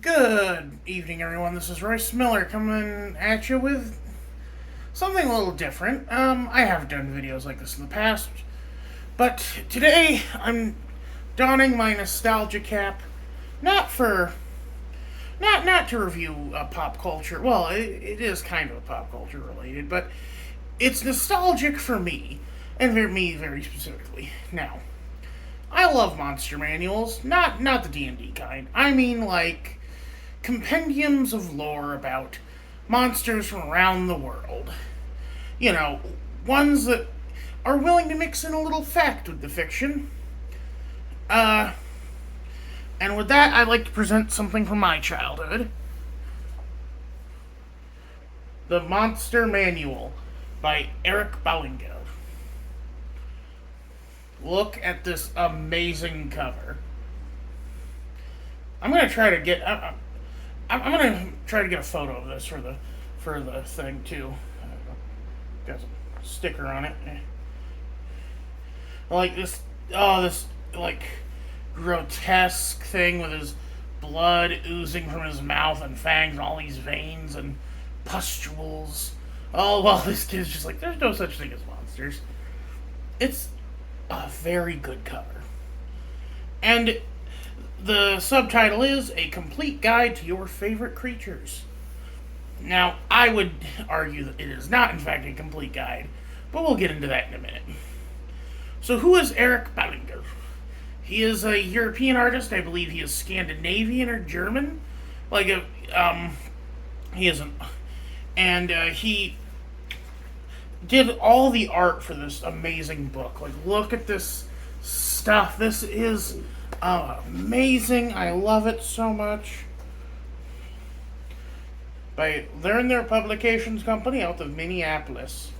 Good evening, everyone. This is Royce Miller coming at you with something a little different. I have done videos like this in the past, but today I'm donning my nostalgia cap, not for not to review pop culture. Well, it is kind of pop culture related, but it's nostalgic for me, and for me very specifically. Now, I love monster manuals, not the D&D kind. I mean like compendiums of lore about monsters from around the world. You know, ones that are willing to mix in a little fact with the fiction. Uh, and with that, I'd like to present something from my childhood. The Monster Manual by Erich Ballinger. Look at this amazing cover. I'm gonna try to get. I'm gonna try to get a photo of this for the thing too. Got a sticker on it. Like this. Oh, this like grotesque thing with his blood oozing from his mouth and fangs and all these veins and pustules. Oh well, this kid's just like, there's no such thing as monsters. It's a very good cover, and the subtitle is A Complete Guide to Your Favorite Creatures. Now, I would argue that it is not, in fact, a complete guide, but we'll get into that in a minute. So, who is Erich Ballinger? He is a European artist. I believe he is Scandinavian or German. He isn't. And he did all the art for this amazing book. Like, look at this stuff. This is amazing. I love it so much. They're in their publications company out of Minneapolis.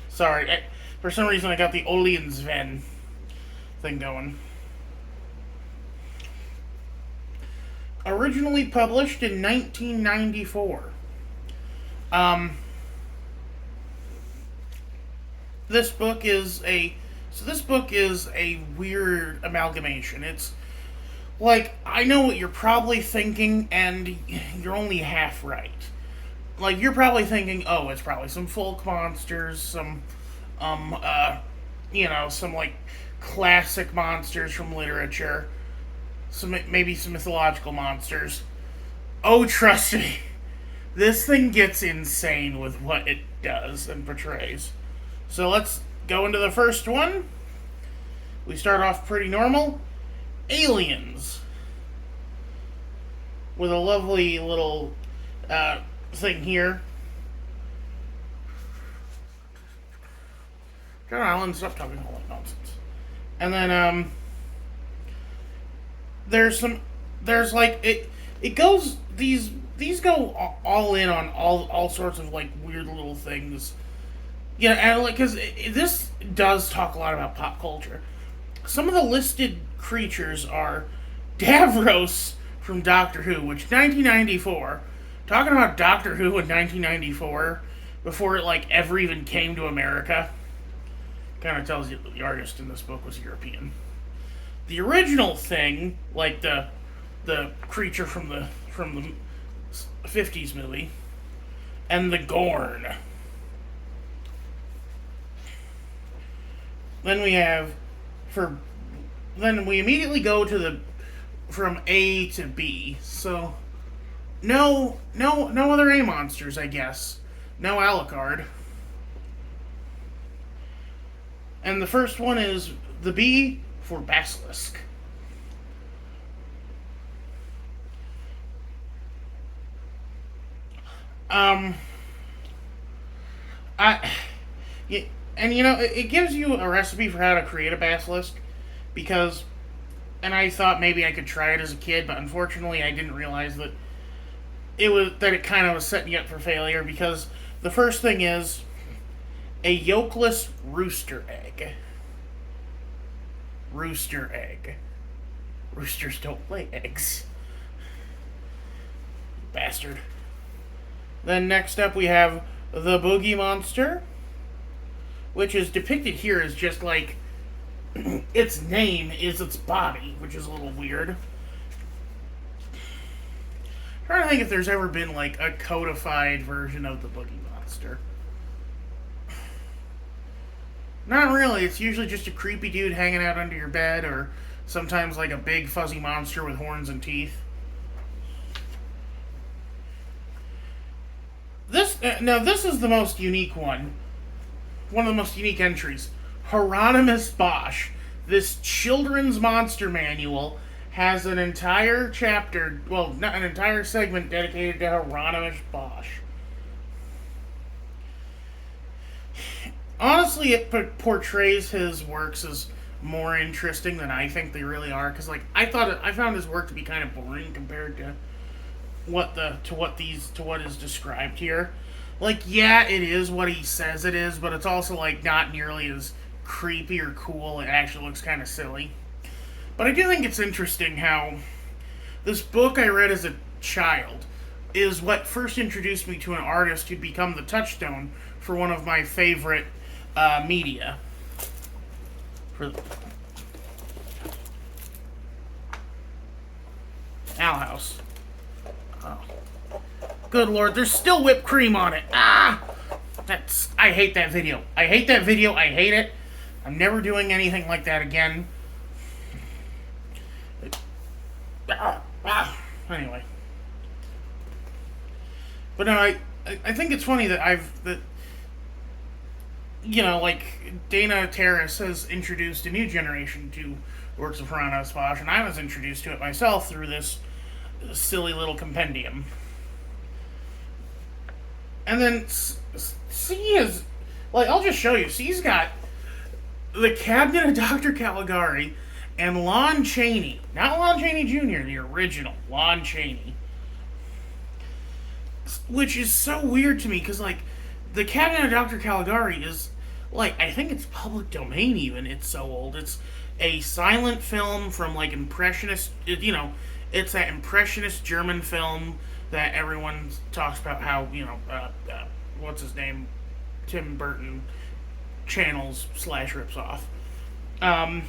Sorry, for some reason I got the Oliensven thing going. Originally published in 1994. This book is a weird amalgamation. It's like, I know what you're probably thinking, and you're only half right. Like, you're probably thinking, oh, it's probably some folk monsters, some like classic monsters from literature, maybe some mythological monsters. Oh, trust me, this thing gets insane with what it does and portrays. So let's go into the first one. We start off pretty normal. Aliens. With a lovely little thing here. John Allen, stop talking all that nonsense. And then there's like it goes, these go all in on all sorts of like weird little things. Yeah, and like, because this does talk a lot about pop culture. Some of the listed creatures are Davros from Doctor Who, which 1994, talking about Doctor Who in 1994, before it like ever even came to America, kind of tells you that the artist in this book was European. The original thing, like the creature from the 50s movie, and the Gorn. Then we immediately go to from A to B. So no other A monsters, I guess. No Alucard. And the first one is the B for Basilisk. And it gives you a recipe for how to create a basilisk, because, and I thought maybe I could try it as a kid, but unfortunately I didn't realize that it kind of was setting you up for failure, because the first thing is a yolkless rooster egg. Rooster egg. Roosters don't lay eggs. Bastard. Then next up we have the Boogie Monster, which is depicted here as just like its name is its body, which is a little weird. trying to think if there's ever been like a codified version of the Boogie Monster. Not really. It's usually just a creepy dude hanging out under your bed, or sometimes like a big fuzzy monster with horns and teeth. This is the most unique one. One of the most unique entries. Hieronymus Bosch. This children's monster manual has an entire chapter, well, not an entire segment dedicated to Hieronymus Bosch. Honestly, it portrays his works as more interesting than I think they really are. Because, like, I found his work to be kind of boring compared to what is described here. Like, yeah, it is what he says it is, but it's also like not nearly as creepy or cool. It actually looks kind of silly. But I do think it's interesting how this book I read as a child is what first introduced me to an artist who'd become the touchstone for one of my favorite media. Owl House. Oh. Good lord, there's still whipped cream on it. Ah! I hate that video. I hate it. I'm never doing anything like that again. Anyway. But no, I think it's funny that like Dana Terrace has introduced a new generation to works of Hieronymus Bosch, and I was introduced to it myself through this silly little compendium. And then C is, like, I'll just show you. C's got the Cabinet of Dr. Caligari and Lon Chaney. Not Lon Chaney Jr., the original Lon Chaney. Which is so weird to me, because, like, the Cabinet of Dr. Caligari is, like, I think it's public domain even. It's so old. It's a silent film from, like, Impressionist, it's that Impressionist German film that everyone talks about how, what's his name? Tim Burton channels / rips off. And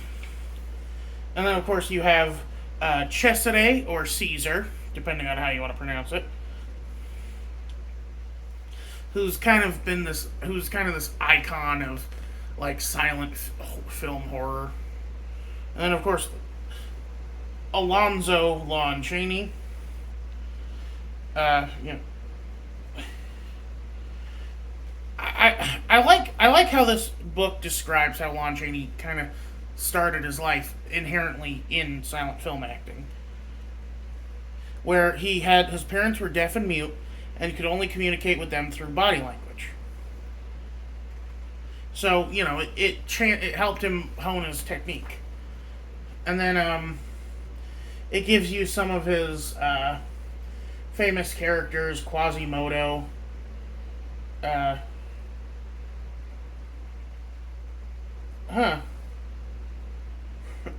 then, of course, you have Cesare, or Caesar, depending on how you want to pronounce it, who's kind of this icon of, like, silent film horror. And then, of course, Alonzo Lon Chaney. I like how this book describes how Lon Chaney kind of started his life inherently in silent film acting, where his parents were deaf and mute, and could only communicate with them through body language. So it helped him hone his technique, and then it gives you some of his famous characters, Quasimodo.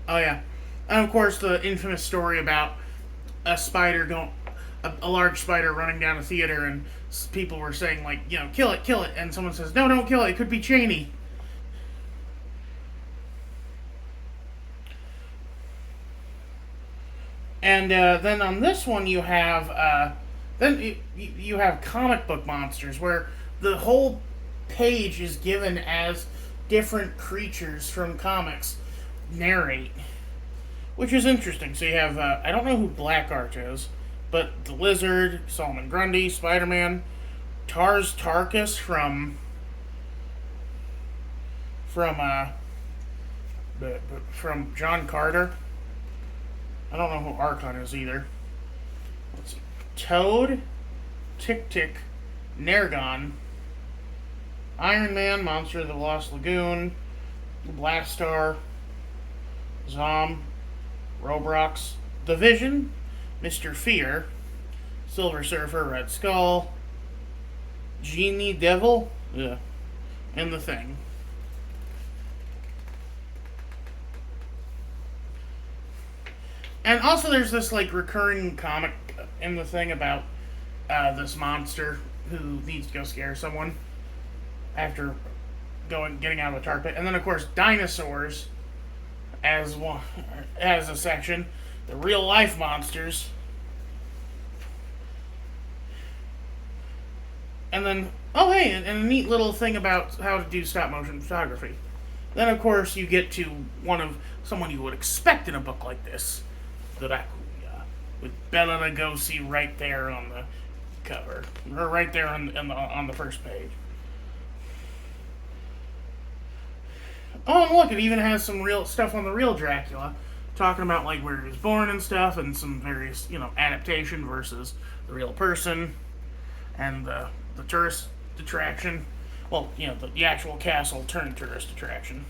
Oh yeah, and of course the infamous story about a large spider running down a theater, and people were saying, like, kill it, and someone says, no, don't kill it. It could be Chaney. And then on this one you have you have comic book monsters, where the whole page is given as different creatures from comics narrate, which is interesting. So you have I don't know who Blackheart is, but the Lizard, Solomon Grundy, Spider-Man, Tars Tarkus from John Carter. I don't know who Archon is either. Let's see. Toad, Tick-Tick, Nergon, Iron Man, Monster of the Lost Lagoon, Blastar, Zom, Robrox, The Vision, Mr. Fear, Silver Surfer, Red Skull, Genie Devil, and The Thing. And also there's this, like, recurring comic in The Thing about this monster who needs to go scare someone after getting out of a tar pit. And then, of course, dinosaurs as a section. The real life monsters. And then, oh hey, and a neat little thing about how to do stop motion photography. Then, of course, you get to someone you would expect in a book like this, the Rakuya, with Bela Lugosi right there on the cover, or right there on the first page. Oh, and look, it even has some real stuff on the real Dracula, talking about like where he was born and stuff, and some various adaptation versus the real person, and the tourist attraction. Well, the actual castle turned tourist attraction.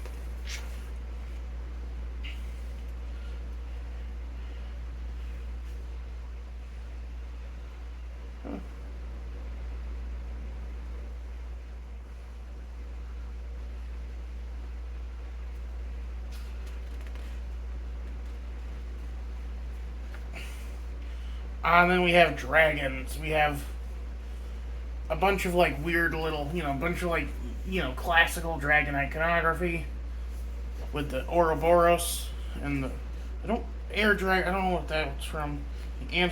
And then we have dragons. We have a bunch of like weird little, a bunch of like, classical dragon iconography with the Ouroboros and the I don't air drag. I don't know what that's from. I'm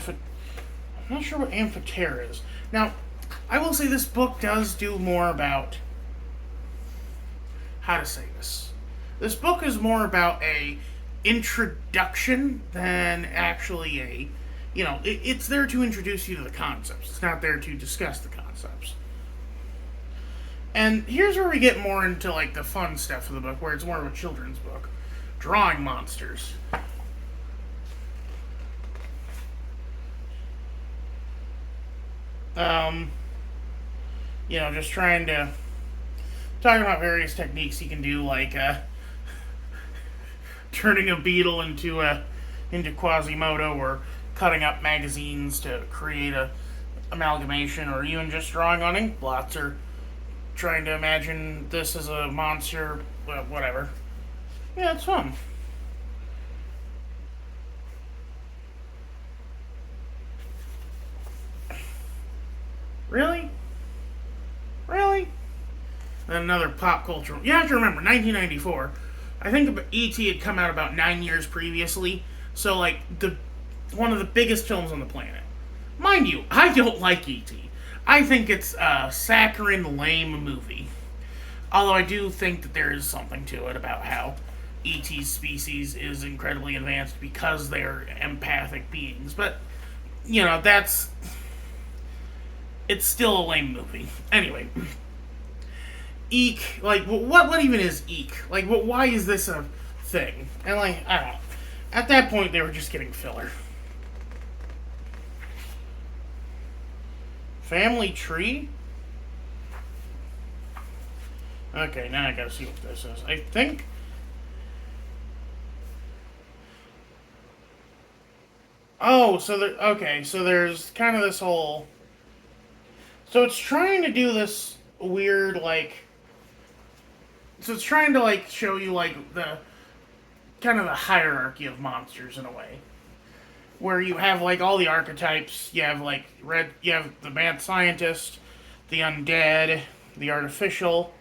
not sure what Amphitrite is. Now, I will say this book does do more about how to say this. This book is more about a introduction than actually a it's there to introduce you to the concepts. It's not there to discuss the concepts. And here's where we get more into like the fun stuff of the book, where it's more of a children's book. Drawing monsters. Just trying to talking about various techniques you can do, like turning a beetle into Quasimodo, or cutting up magazines to create a amalgamation, or even just drawing on ink blots, or trying to imagine this as a monster, whatever. Yeah, it's fun. Really? Really? And another pop culture. You have to remember, 1994. I think E.T. had come out about 9 years previously, so like one of the biggest films on the planet. Mind you, I don't like E.T. I think it's a saccharine, lame movie. Although I do think that there is something to it about how E.T.'s species is incredibly advanced because they're empathic beings. But, that's... It's still a lame movie. Anyway. Eek. Like, what even is Eek? Like, why is this a thing? And, like, I don't know. At that point, they were just getting filler. Family tree? Okay, now I gotta see what this is. I think... Oh, so there's kind of this whole... So it's trying to do this weird, like... So it's trying to, like, show you, like, the... kind of the hierarchy of monsters, in a way. Where you have, like, all the archetypes. You have, like, you have the mad scientist, the undead, the artificial,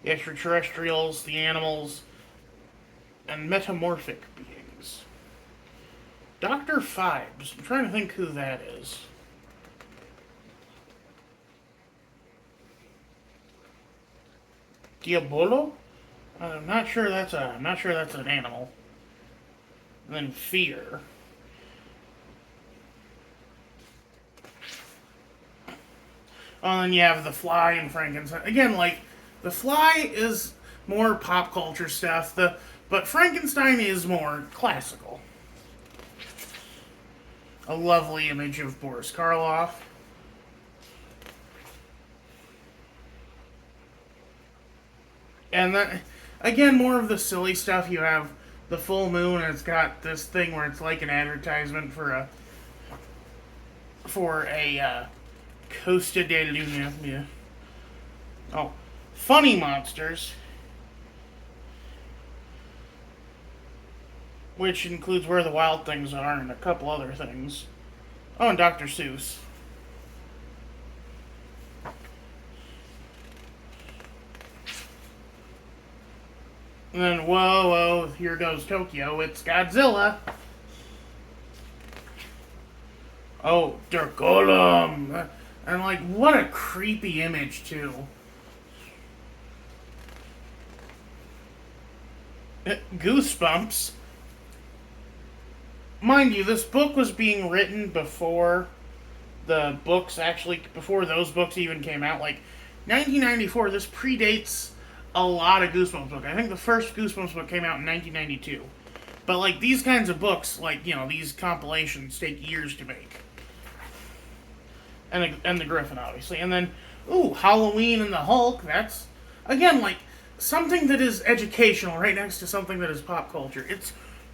the extraterrestrials, the animals, and metamorphic beings. Dr. Phibes. I'm trying to think who that is. Diabolo? I'm not sure that's an animal. And then fear. Oh, and then you have the Fly and Frankenstein. Again, like, the Fly is more pop culture stuff. But Frankenstein is more classical. A lovely image of Boris Karloff. And then, again, more of the silly stuff. You have the full moon, and it's got this thing where it's like an advertisement for a Costa de Luna. Yeah. Oh, funny monsters, which includes Where the Wild Things Are and a couple other things. Oh, and Dr. Seuss. And then, whoa, here goes Tokyo. It's Godzilla. Oh, Der Golem. And, like, what a creepy image, too. Goosebumps. Mind you, this book was being written before before those books even came out. Like, 1994, this predates a lot of Goosebumps books. I think the first Goosebumps book came out in 1992. But, like, these kinds of books, like, these compilations take years to make. And the Griffin, obviously. And then, Halloween and the Hulk, that's, again, like, something that is educational right next to something that is pop culture.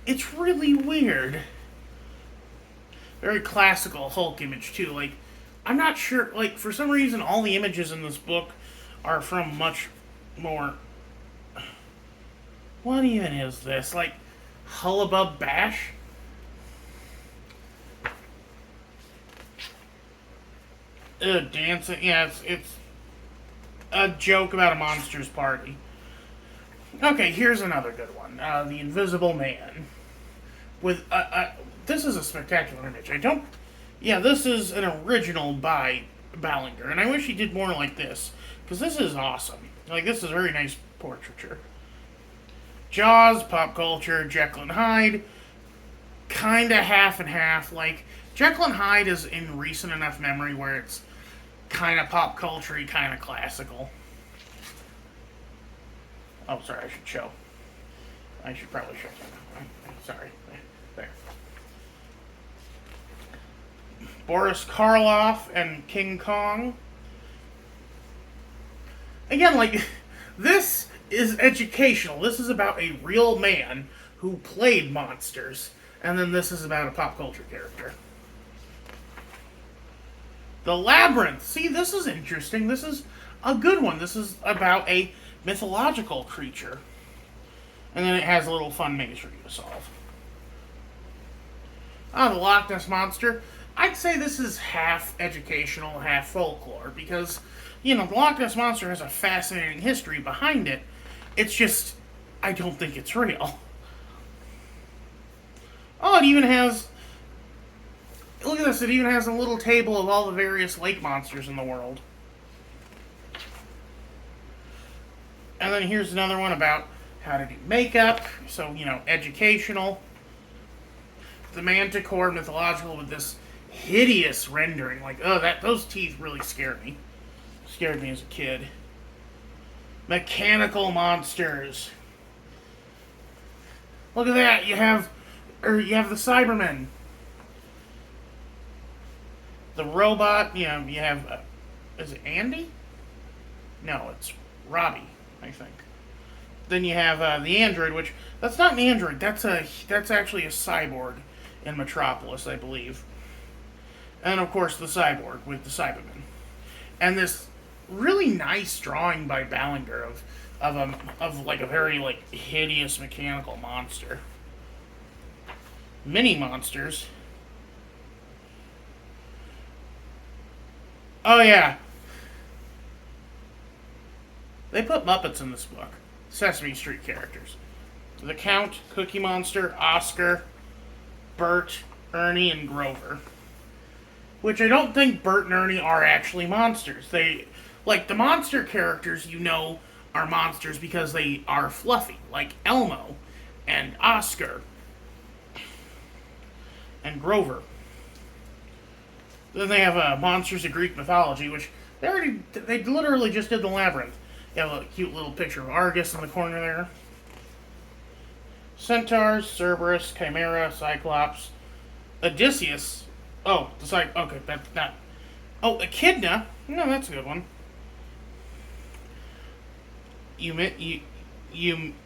It's really weird. Very classical Hulk image, too. Like, I'm not sure, like, for some reason, all the images in this book are from much more... What even is this? Like, Hullabub Bash? Dancing. Yeah, it's a joke about a monster's party. Okay, here's another good one. The Invisible Man. With, this is a spectacular image. This is an original by Ballinger, and I wish he did more like this, because this is awesome. Like, this is a very nice portraiture. Jaws, pop culture, Jekyll and Hyde, kinda half and half. Like, Jekyll and Hyde is in recent enough memory where it's kinda pop culture-y, kinda classical. Oh, sorry, I should show. I should probably show something. Sorry. There. Boris Karloff and King Kong. Again, like, this is educational. This is about a real man who played monsters. And then this is about a pop culture character. The Labyrinth. See, this is interesting. This is a good one. This is about a mythological creature. And then it has a little fun maze for you to solve. The Loch Ness Monster. I'd say this is half educational, half folklore, because, the Loch Ness Monster has a fascinating history behind it. It's just, I don't think it's real. Oh, it even has... Look at this, it even has a little table of all the various lake monsters in the world. And then here's another one about how to do makeup, so, educational. The Manticore, mythological, with this hideous rendering. Like, those teeth really scared me. Scared me as a kid. Mechanical monsters. Look at that, you have the Cybermen. The robot, you have, is it Andy? No, it's Robbie, I think. Then you have the android, which, that's not an android, that's actually a cyborg in Metropolis, I believe. And of course the cyborg with the Cybermen. And this really nice drawing by Ballinger of like a very like hideous mechanical monster. Mini monsters. Oh yeah. They put Muppets in this book. Sesame Street characters. The Count, Cookie Monster, Oscar, Bert, Ernie, and Grover. Which I don't think Bert and Ernie are actually monsters. They, like, the monster characters, are monsters because they are fluffy. Like Elmo, and Oscar, and Grover. Then they have Monsters of Greek Mythology, which they literally just did the Labyrinth. You have a cute little picture of Argus in the corner there. Centaurs, Cerberus, Chimera, Cyclops, Odysseus. Oh, okay, that's not. Oh, Echidna. No, that's a good one. Eumenides?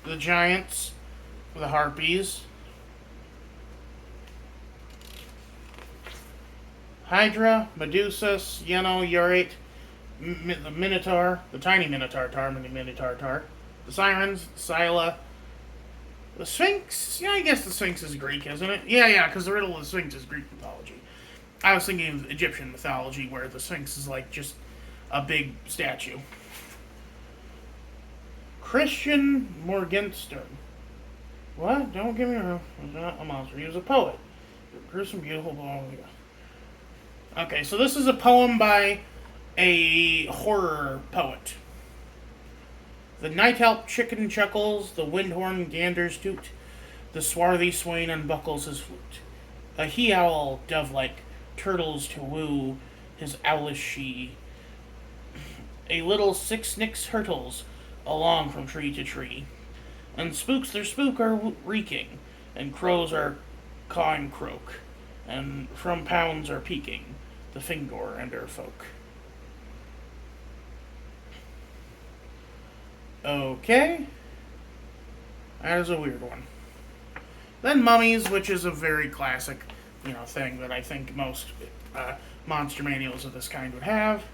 The Giants, the Harpies. Hydra, Medusa, Sieno, Urate, the Minotaur, the tiny Minotaur, the Sirens, Scylla, the Sphinx. Yeah, I guess the Sphinx is Greek, isn't it? Yeah, because the riddle of the Sphinx is Greek mythology. I was thinking of Egyptian mythology, where the Sphinx is like just a big statue. Christian Morgenstern. What? Don't get me wrong. He's not a monster. He was a poet. Gruesome, beautiful poem. Okay, so this is a poem by a horror poet. The night elk chicken chuckles, the windhorn ganders toot, the swarthy swain unbuckles his flute. A he owl, dove like, turtles to woo his owlish she. A little six nicks hurtles along from tree to tree. And spooks their spook are reeking, and crows are cawing croak, and from pounds are peeking the Fingor and her folk. Okay. That is a weird one. Then mummies, which is a very classic, thing that I think most monster manuals of this kind would have.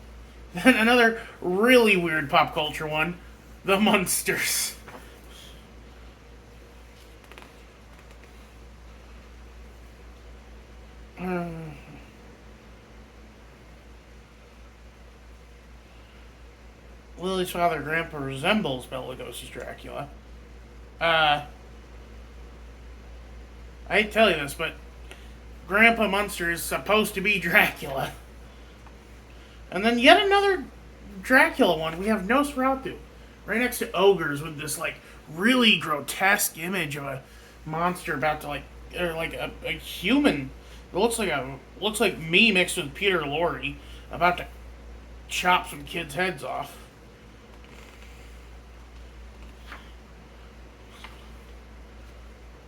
Then another really weird pop culture one, the Munsters. Lily's father, Grandpa, resembles Bela Lugosi's Dracula. I hate to tell you this, but Grandpa Munster is supposed to be Dracula. And then yet another Dracula one. We have Nosferatu, right next to ogres, with this really grotesque image of a monster about to or a human. It looks like me mixed with Peter Lorre about to chop some kids' heads off.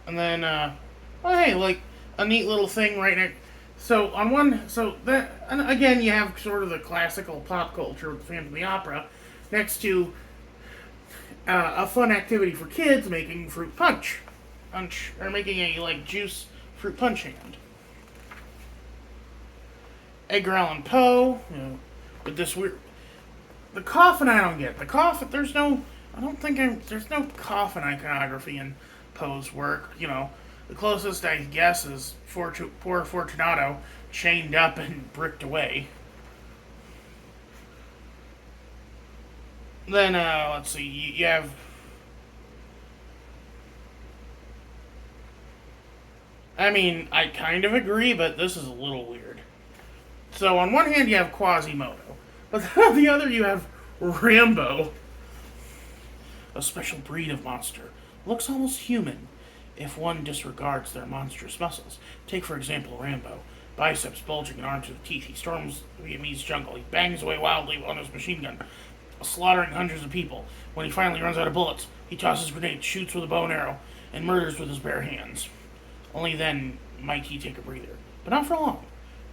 And then, hey, a neat little thing right next. So and again, you have sort of the classical pop culture with Phantom of the Opera next to a fun activity for kids, making fruit punch, or making a juice fruit punch hand. Edgar Allan Poe, with this weird. The coffin I don't get. The coffin, there's no coffin iconography in Poe's work. The closest I guess is poor Fortunato chained up and bricked away. Then, let's see, you have. I mean, I kind of agree, but this is a little weird. So, on one hand, you have Quasimodo, but on the other, you have Rambo, a special breed of monster. Looks almost human if one disregards their monstrous muscles. Take, for example, Rambo. Biceps bulging and arms with teeth. He storms the Vietnamese jungle. He bangs away wildly on his machine gun, slaughtering hundreds of people. When he finally runs out of bullets, he tosses grenades, shoots with a bow and arrow, and murders with his bare hands. Only then might he take a breather. But not for long.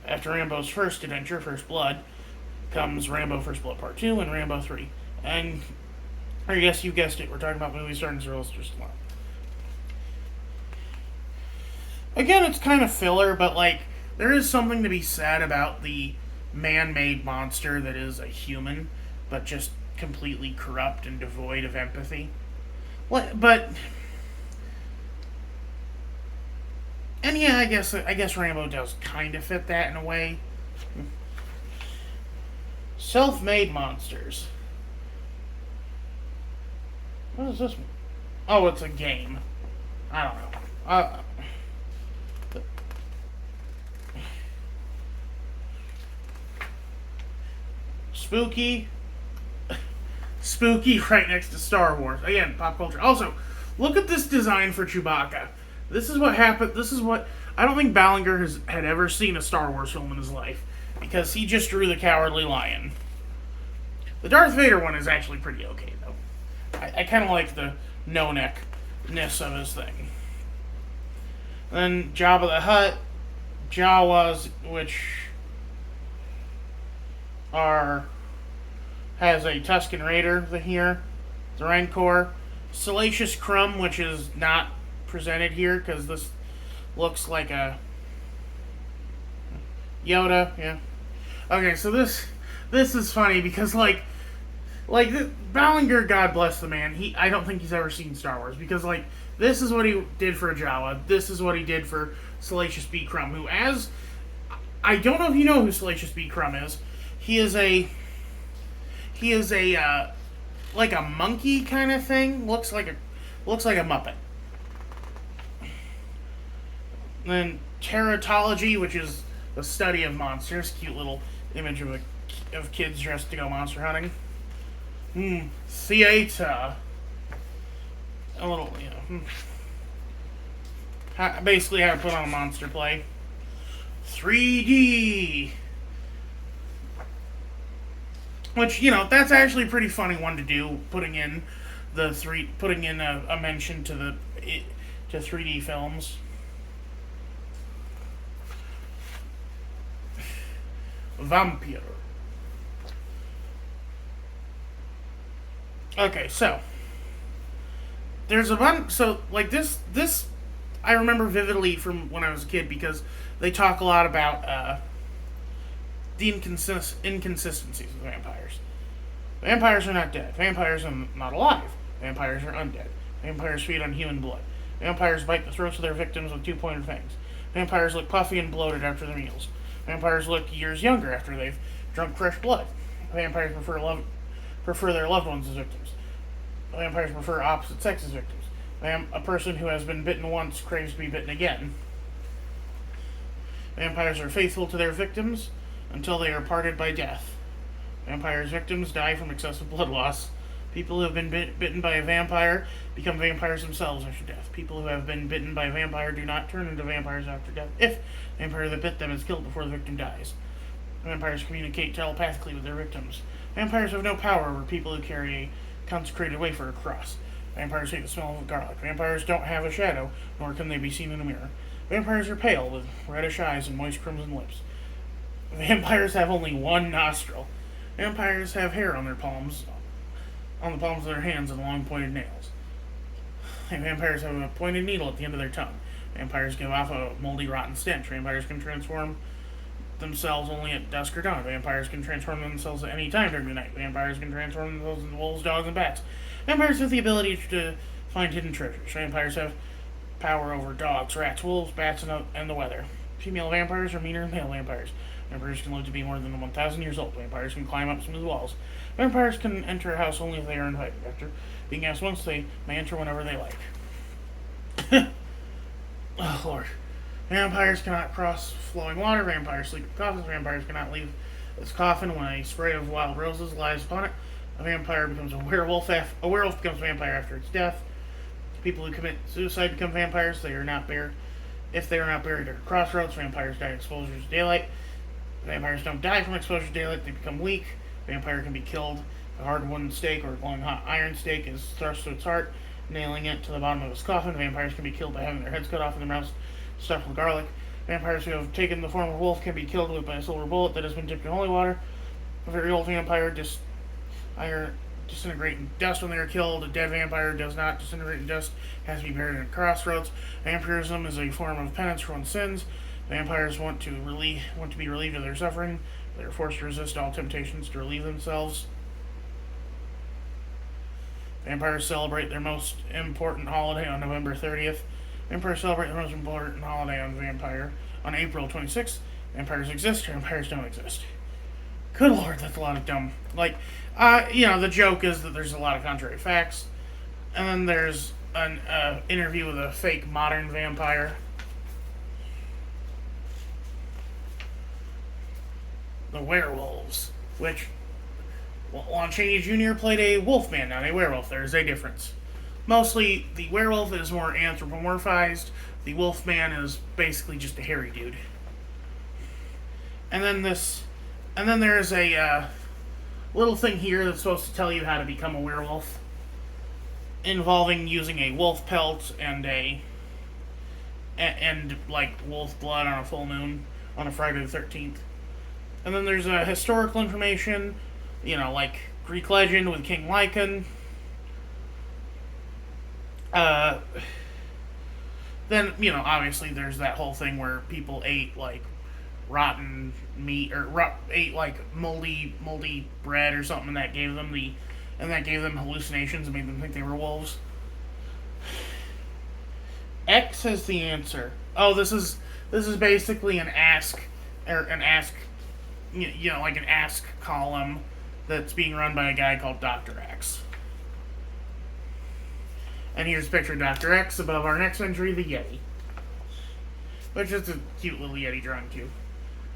After Rambo's first adventure, First Blood, comes Rambo First Blood Part 2 and Rambo 3. And, I guess you guessed it, we're talking about movie stars and Sylvester Stallone. Again, it's kind of filler, but there is something to be said about the man-made monster that is a human, but just completely corrupt and devoid of empathy. But, and yeah, I guess Rambo does kind of fit that in a way. Self-made monsters. What is this one? Oh, it's a game. I don't know. Spooky right next to Star Wars. Again, pop culture. Also, look at this design for Chewbacca. This is what happened. I don't think Ballinger had ever seen a Star Wars film in his life, because he just drew the Cowardly Lion. The Darth Vader one is actually pretty okay, though. I kind of like the no-neckness of his thing. Then Jabba the Hutt, Jawas, which has a Tusken Raider here, the Rancor, Salacious Crumb, which is not presented here because this looks like a Yoda. Yeah. Okay, so this is funny because Ballinger, God bless the man. I don't think he's ever seen Star Wars, because this is what he did for Jawa. This is what he did for Salacious B. Crumb, who, as I don't know if you know who Salacious B. Crumb is. He is a monkey kind of thing. Looks like a Muppet. then teratology, which is the study of monsters. Cute little image of kids dressed to go monster hunting. Theater. A little, basically how to put on a monster play. 3D. Which, that's actually a pretty funny one to do, putting in a mention to 3D films. Vampire. Okay, so there's a bunch. So like this I remember vividly from when I was a kid because they talk a lot about the inconsistencies of vampires. Vampires are not dead. Vampires are not alive. Vampires are undead. Vampires feed on human blood. Vampires bite the throats of their victims with two-pointed fangs. Vampires look puffy and bloated after their meals. Vampires look years younger after they've drunk fresh blood. Vampires prefer their loved ones as victims. Vampires prefer opposite sex as victims. A person who has been bitten once craves to be bitten again. Vampires are faithful to their victims until they are parted by death. Vampires' victims die from excessive blood loss. People who have been bitten by a vampire become vampires themselves after death. People who have been bitten by a vampire do not turn into vampires after death if the vampire that bit them is killed before the victim dies. Vampires communicate telepathically with their victims. Vampires have no power over people who carry a consecrated wafer or cross. Vampires hate the smell of garlic. Vampires don't have a shadow, nor can they be seen in a mirror. Vampires are pale, with reddish eyes and moist crimson lips. Vampires have only one nostril. Vampires have hair on the palms of their hands, and long pointed nails. And vampires have a pointed needle at the end of their tongue. Vampires give off a moldy, rotten stench. Vampires can transform themselves only at dusk or dawn. Vampires can transform themselves at any time during the night. Vampires can transform themselves into wolves, dogs, and bats. Vampires have the ability to find hidden treasures. Vampires have power over dogs, rats, wolves, bats, and the weather. Female vampires are meaner than male vampires. Vampires can live to be more than 1,000 years old. Vampires can climb up smooth walls. Vampires can enter a house only if they are invited. After being asked once, they may enter whenever they like. Oh, Lord. Vampires cannot cross flowing water. Vampires sleep in coffins. Vampires cannot leave its coffin when a spray of wild roses lies upon it. A vampire becomes a werewolf. A werewolf becomes a vampire after its death. People who commit suicide become vampires. If they are not buried at crossroads, vampires die of exposure to daylight. Vampires don't die from exposure to daylight. They become weak. A vampire can be killed. A hard wooden stake or a glowing hot iron stake is thrust to its heart, nailing it to the bottom of its coffin. Vampires can be killed by having their heads cut off and their mouths stuffed with garlic. Vampires who have taken the form of a wolf can be killed by a silver bullet that has been dipped in holy water. A very old vampire disintegrate in dust when they are killed. A dead vampire does not disintegrate in dust, has to be buried in a crossroads. Vampirism is a form of penance for one's sins. Vampires want to be relieved of their suffering. They are forced to resist all temptations to relieve themselves. Vampires celebrate their most important holiday on November 30th. Vampires celebrate their most important holiday on April 26th. Vampires exist, vampires don't exist. Good Lord, that's a lot of dumb. The joke is that there's a lot of contrary facts. And then there's an interview with a fake modern vampire. The Werewolves, which Lon Chaney Jr. played a wolfman, not a werewolf. There's a difference. Mostly, the werewolf is more anthropomorphized. The wolfman is basically just a hairy dude. And then there's a little thing here that's supposed to tell you how to become a werewolf, involving using a wolf pelt and wolf blood on a full moon on a Friday the 13th. And then there's historical information, like Greek legend with King Lycan. Then, obviously there's that whole thing where people ate, rotten meat, or ate, moldy bread or something, and that gave them hallucinations and made them think they were wolves. X is the answer. Oh, this is basically an ask column that's being run by a guy called Dr. X. And here's a picture of Dr. X above our next entry, the Yeti. Which is a cute little Yeti drawing, too.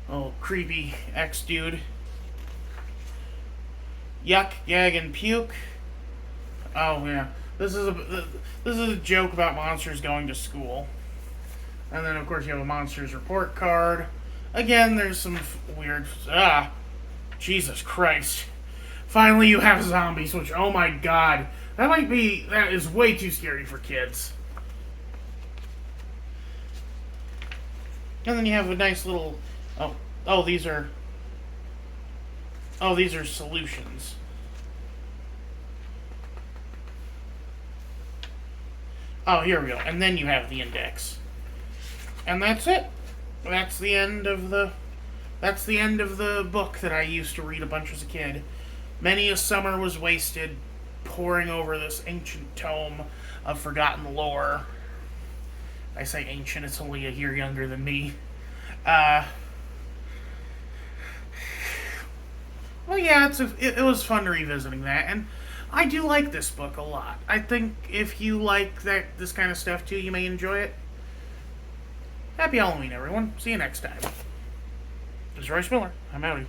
Oh, creepy ex-dude. Yuck, gag, and puke. Oh, yeah. This is a joke about monsters going to school. And then, of course, you have a monsters report card. Again, there's some weird... Jesus Christ. Finally, you have zombies, which, oh my god. That is way too scary for kids. And then you have a nice little... these are solutions. Oh, here we go. And then you have the index. And that's it. That's the end of the book that I used to read a bunch as a kid. Many a summer was wasted poring over this ancient tome of forgotten lore. I say ancient, it's only a year younger than me. Well, yeah, it was fun revisiting that, and I do like this book a lot. I think if you like this kind of stuff too, you may enjoy it. Happy Halloween, everyone. See you next time. This is Royce Miller. I'm outie.